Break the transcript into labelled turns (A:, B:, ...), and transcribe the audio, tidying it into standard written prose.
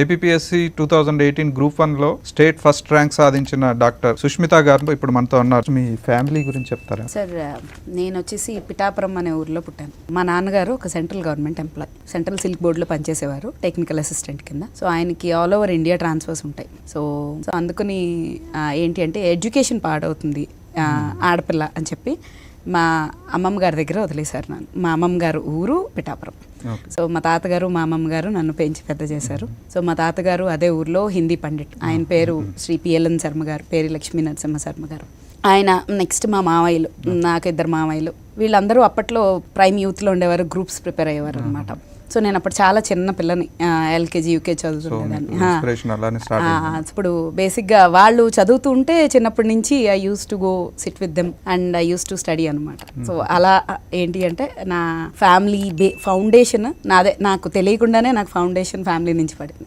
A: APSC 2018 group 1లో state first rank సాధించిన doctor Sushmita garu ఇప్పుడు మనతో ఉన్నారు. మీ ఫ్యామిలీ గురించి చెప్తారా?
B: సార్, నేను వచ్చేసి పిఠాపురం అనే ఊర్లో పుట్టాను. మా నాన్నగారు ఒక central government employee, central silk బోర్డులో పనిచేసేవారు టెక్నికల్ అసిస్టెంట్ కింద. సో ఆయనకి ఆల్ ఓవర్ ఇండియా ట్రాన్స్ఫర్స్ ఉంటాయి. సో అందుకని ఏంటి అంటే ఎడ్యుకేషన్ పాడవుతుంది ఆడపిల్ల అని చెప్పి మా అమ్మమ్మ గారి దగ్గర వదిలేశారు నన్ను. మా అమ్మమ్మ గారు ఊరు పిఠాపురం. సో మా తాతగారు మా అమ్మమ్మ గారు నన్ను పెంచి పెద్ద చేశారు. సో మా తాతగారు అదే ఊర్లో హిందీ పండిట్, ఆయన పేరు శ్రీ పిఎల్ఎన్ శర్మ గారు, పేరు లక్ష్మీ నరసింహ శర్మ గారు. ఆయన నెక్స్ట్ మా మావయ్యలు, నాకు ఇద్దరు మావయ్యలు, వీళ్ళందరూ అప్పట్లో ప్రైమ్ యూత్లో ఉండేవారు, గ్రూప్స్ ప్రిపేర్ అయ్యేవారు అనమాట. సో నేను అప్పుడు చాలా చిన్న పిల్లని, ఎల్కేజీ యూకేజీ చదువుతుండేదాన్ని. ఇప్పుడు బేసిక్గా వాళ్ళు చదువుతూ ఉంటే చిన్నప్పటి నుంచి I use to go SIT with them and I use to study అనమాట. సో అలా ఏంటి అంటే నా ఫ్యామిలీ ఫౌండేషన్ నాదే, నాకు తెలియకుండానే నాకు ఫౌండేషన్ ఫ్యామిలీ నుంచి పడింది.